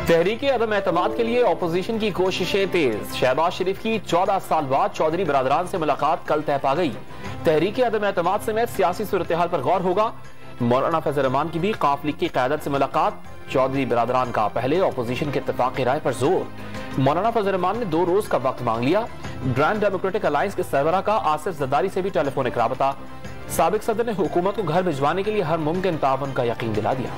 तहरीके अदम एतमाद के लिए ऑपोजिशन की कोशिशें तेज। शहबाज शरीफ की 14 साल बाद चौधरी बरादरान से मुलाकात कल तय पा गई। तहरीके अदम एतमाद समेत सियासी सूरत हाल पर गौर होगा। मौलाना फैजल रहमान की भी काफ लीग की क़यादत से मुलाकात। चौधरी बरादरान का पहले ऑपोजिशन के इत्तेफाक राय पर जोर। मौलाना फैजल रहमान ने 2 रोज का वक्त मांग लिया। ग्रैंड डेमोक्रेटिक अलायंस के सरबराह का आसिफ जरदारी से भी टेलीफोनिक राबता। साबिक सदर ने हुकूमत को घर भिजवाने के लिए हर मुमकिन ताउन का यकीन दिला दिया।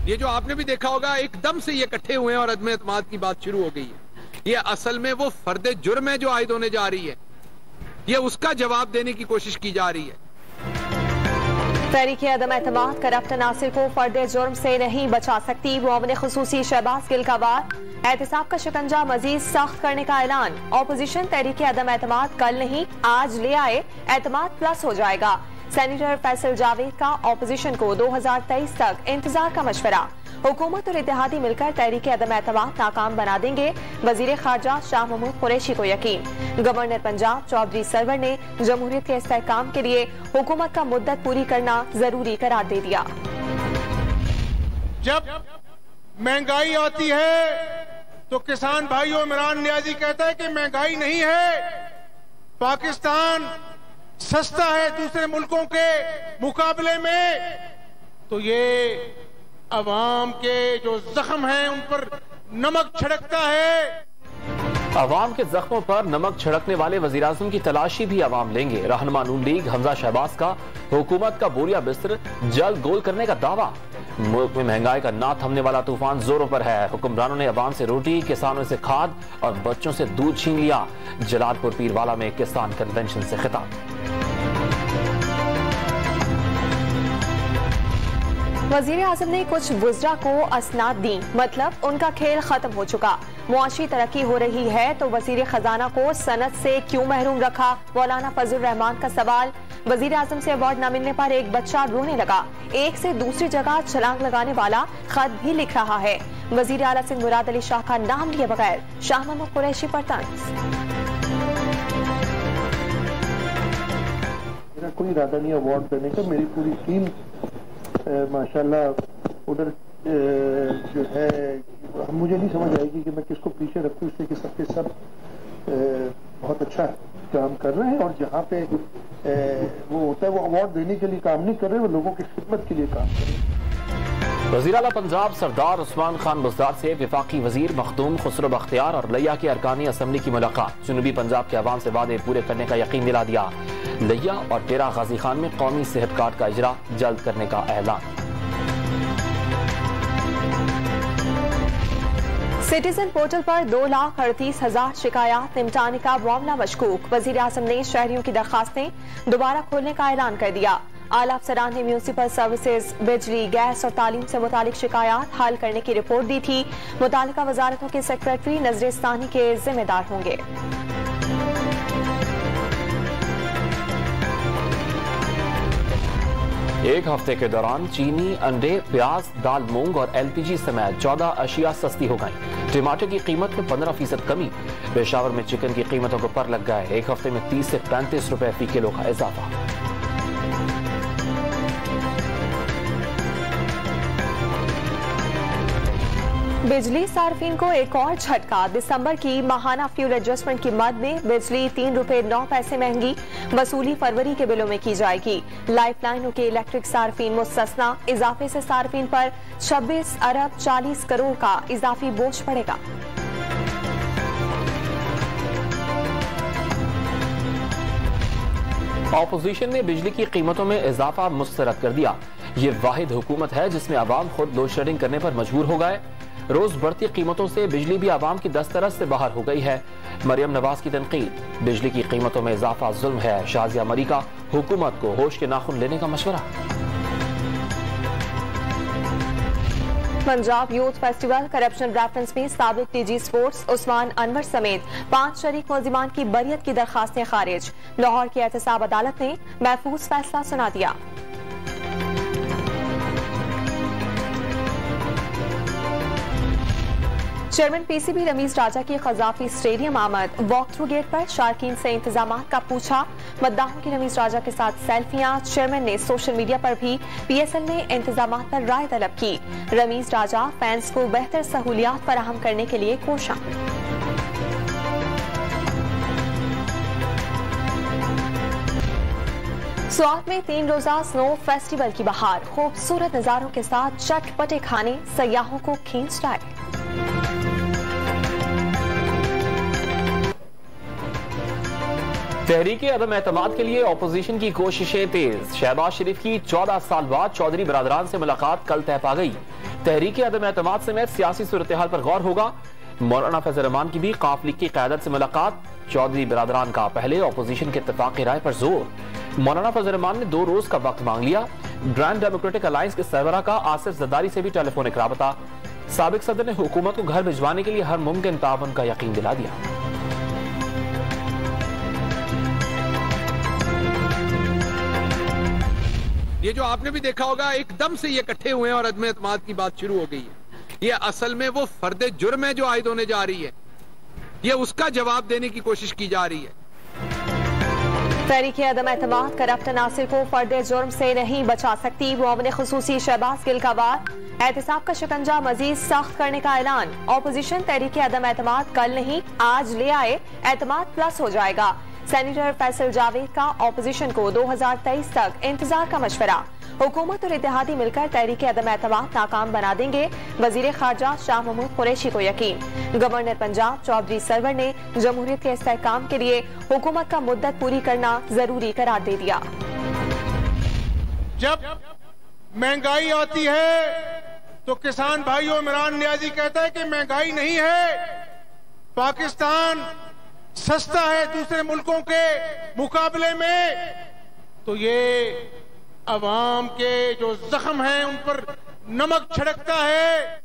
ये जो आपने भी देखा होगा, एकदम से ये इकट्ठे हुए हैं और अदम एतमाद की बात शुरू हो गई है। ये असल में वो फर्द जुर्म है जो आयद होने जा रही है। ये उसका जवाब देने की कोशिश की जा रही है। तहरीके अदम एतमाद करप्ट नासिर को फर्द जुर्म से नहीं बचा सकती। मुआविन खुसूसी शहबाज गिल का वार। एहतिसाब का शिकंजा मजीद सख्त करने का ऐलान। ऑपोजिशन तहरीके अदम एतमाद कल नहीं आज ले आए, एतमाद प्लस हो जाएगा। सेनेटर फैसल जावेद का ऑपोजिशन को 2023 तक इंतजार का मशवरा। हुकूमत और इत्तेहादी मिलकर तहरीके अदम एतमाद नाकाम बना देंगे। वजीर खारजा शाह महमूद कुरैशी को यकीन। गवर्नर पंजाब चौधरी सरवर ने जमहूरियत के इस्तेहकाम के लिए हुकूमत का मुद्दत पूरी करना जरूरी करार दे दिया। जब महंगाई आती है तो किसान भाइयों इमरान नियाजी कहता है कि महंगाई नहीं है, पाकिस्तान सस्ता है दूसरे मुल्कों के मुकाबले में। तो ये अवाम के जो जख्म हैं उन पर नमक छिड़कता है। अवाम के जख्मों पर नमक छिड़कने वाले वजीर आज़म की तलाशी भी अवाम लेंगे। रहनुमा नून लीग हमजा शहबाज का हुकूमत का बोरिया बिस्तर जल्द गोल करने का दावा। मुल्क में महंगाई का ना थमने वाला तूफान जोरों पर है। हुक्मरानों ने अवाम से रोटी, किसानों से खाद और बच्चों से दूध छीन लिया। जलालपुर पीरवाला में किसान कन्वेंशन से खिताब। वजीर आजम ने कुछ वुज़रा को असनाद दी, मतलब उनका खेल खत्म हो चुका। मुआशी तरक्की हो रही है तो वजीर खजाना को सनद से क्यों महरूम रखा? मौलाना फजल रहमान का सवाल। वजीर आजम से अवार्ड न मिलने पर एक बच्चा रोने लगा। एक से दूसरी जगह छलांग लगाने वाला खत भी लिख रहा है। वजीर आला सिंह मुराद अली शाह का नाम लिए बगैर शाह महमूद कुरैशी पर तंज। मेरा कोई इरादा नहीं अवार्ड देने का। मेरी पूरी टीम माशाल्लाह उधर जो है, मुझे नहीं समझ आएगी कि मैं किसको पीछे रखूं, इसलिए कि सबके सब बहुत अच्छा काम कर रहे हैं। और जहाँ पे वो होता है वो अवार्ड देने के लिए काम नहीं कर रहे, वो लोगों की खिदमत के लिए काम कर रहे हैं। वज़ीर आला पंजाब सरदार उस्मान खान बुज़दार से वफाकी वजीर मखदूम खुसरो बख्तियार और लिया की अरकानी असम्बली की मुलाकात। जनूबी पंजाब के अवाम से वादे पूरे करने का यकीन दिला दिया। लिया और डेरा गाजी खान में कौमी सेहत कार्ड का इजरा जल्द करने का ऐलान। सिटीजन पोर्टल पर 2,38,000 शिकायत निपटाने का मामला मशकूक। वजीर आजम ने शहरियों की दरखास्तें दोबारा खोलने का ऐलान कर दिया। आला अफसरान ने म्यूनिसिपल सर्विसेज, बिजली, गैस और तालीम से मुतालिक शिकायत हल करने की रिपोर्ट दी थी। मुतालिका वजारतों के सेक्रेटरी नजरिस्तानी के जिम्मेदार होंगे। एक हफ्ते के दौरान चीनी, अंडे, प्याज, दाल, मूंग और LPG समेत 14 अशिया सस्ती हो गई। टमाटर की कीमत में 15% कमी। पेशावर में चिकन की कीमतों को पर लग गए। एक हफ्ते में 30 से 35 रुपए फी किलो का इजाफा। बिजली सार्फिन को एक और झटका। दिसंबर की माहाना फ्यूल एडजस्टमेंट की मद में बिजली 3 रुपए 9 पैसे महंगी वसूली फरवरी के बिलों में की जाएगी। लाइफलाइनों के इलेक्ट्रिक सार्फिन मुस्तस्ना। इजाफे से सार्फिन पर 26 अरब 40 करोड़ का इजाफी बोझ पड़ेगा। ऑपोजिशन ने बिजली की कीमतों में इजाफा मुस्तरद कर दिया। ये वाहिद हुकूमत है जिसमें अवाम खुद लोड शेडिंग करने पर मजबूर हो गए। रोज बढ़ती कीमतों से बिजली भी आवाम की दस्तरस से बाहर हो गई है। मरियम नवाज की तनकीद। बिजली की कीमतों में इजाफा जुल्म है। शाजिया मरी का हुकूमत को होश के नाखून लेने का मशवरा। Punjab youth festival corruption reference में साबिक DG स्पोर्ट्स उस्मान अनवर समेत 5 शरीक मुलजिमान की बरियत की दरखास्तें खारिज। लाहौर की एहतसाब अदालत ने महफूज फैसला सुना दिया। चेयरमैन पीसीबी रमीज राजा की कजाफी स्टेडियम आमद, वॉक थ्रू गेट पर शारकीन से इंतजाम का पूछा। मद्दाहों की रमीज राजा के साथ सेल्फियां। चेयरमैन ने सोशल मीडिया पर भी पीएसएल में इंतजाम पर राय तलब की। रमीज राजा फैंस को बेहतर सहूलियात फराहम करने के लिए कोशा। स्वात में 3 रोजा स्नो फेस्टिवल की बहार, खूबसूरत नजारों के साथ चटपटे खाने सयाहों को खींच लाए। तहरीके अदम एतमाद के लिए ऑपोजिशन की कोशिशें तेज। शहबाज शरीफ की 14 साल बाद चौधरी बरादरान से मुलाकात कल तय पा गई। तहरीके अदम एतमाद समेत सियासी सूरत हाल पर गौर होगा। मौलाना फजल रहमान की भी काफ लीग की क़यादत से मुलाकात। चौधरी बरादरान का पहले ऑपोजिशन के इत्तेफाक राय पर जोर। मौलाना फजल रहमान ने 2 रोज का वक्त मांग लिया। ग्रैंड डेमोक्रेटिक अलायंस के सरबराह का आसिफ जरदारी से भी टेलीफोनिक राबता। साबिक सदर ने हुकूमत को घर भिजवाने के लिए हर मुमकिन ताउन का यकीन दिला दिया। ये जो आपने भी देखा होगा, एकदम से ये इकट्ठे हुए हैं और अदम एतमाद की बात शुरू हो गई है। ये असल में वो फर्दे जुर्म है जो आयद होने जा रही है। ये उसका जवाब देने की कोशिश की जा रही है। तहरीके अदम एतमाद करप्ट नासिर को फर्दे जुर्म से नहीं बचा सकती। मुआविन खुसूसी शहबाज गिल का वार। एहतिसाब का शिकंजा मजीद सख्त करने का ऐलान। ऑपोजिशन तहरीके अदम एतमाद कल नहीं आज ले आए, एतमाद प्लस हो जाएगा। सेनेटर फैसल जावेद का ऑपोजिशन को 2023 तक इंतजार का मशवरा। हुकूमत और इत्तेहादी मिलकर तहरीके अदम एतमाद नाकाम बना देंगे। वजीर खारजा शाह महमूद कुरैशी को यकीन। गवर्नर पंजाब चौधरी सरवर ने जमहूरियत के इस्तेहकाम के लिए हुकूमत का मुद्दत पूरी करना जरूरी करार दे दिया। जब महंगाई आती है तो किसान भाइयों इमरान नियाजी कहता है कि महंगाई नहीं है, पाकिस्तान सस्ता है दूसरे मुल्कों के मुकाबले में। तो ये अवाम के जो जख्म हैं उन पर नमक छिड़कता है।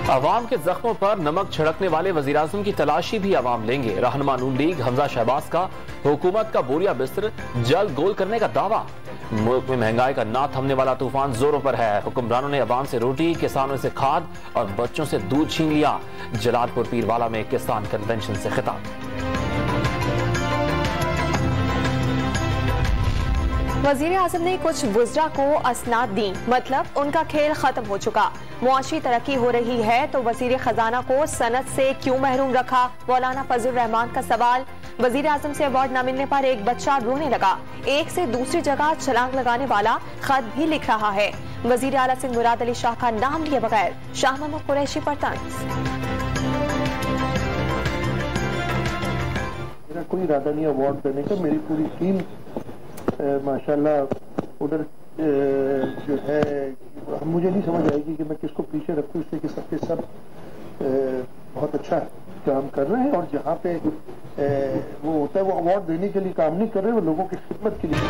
अवाम के जख्मों पर नमक छिड़कने वाले वजीर आजम की तलाशी भी अवाम लेंगे। रहनुमा नून लीग हमजा शहबाज का हुकूमत का बोरिया बिस्तर जल्द गोल करने का दावा। मुल्क में महंगाई का ना थमने वाला तूफान जोरों पर है। हुक्मरानों ने अवाम से रोटी, किसानों से खाद और बच्चों से दूध छीन लिया। जलालपुर पीरवाला में किसान कन्वेंशन से खिताब। वजीर आजम ने कुछ वुज़रा को असनाद दी, मतलब उनका खेल खत्म हो चुका। मुआशी तरक्की हो रही है तो वजीर खजाना को सनद से क्यों महरूम रखा? मौलाना फजल रहमान का सवाल। वजीर आजम से अवार्ड न मिलने पर एक बच्चा रोने लगा। एक से दूसरी जगह छलांग लगाने वाला खत भी लिख रहा है। वजीर आला सिंह मुराद अली शाह का नाम लिए बगैर शाह महमूद कुरैशी पर तंज। मेरा कोई इरादा नहीं अवार्ड देने का। मेरी पूरी टीम माशाल्लाह उधर जो है मुझे नहीं समझ आएगी कि मैं किसको पीछे रखूं, इसलिए कि सबके सब बहुत अच्छा काम कर रहे हैं और जहाँ पे वो होता है वो अवार्ड देने के लिए काम नहीं कर रहे, वो लोगों की खिदमत के लिए।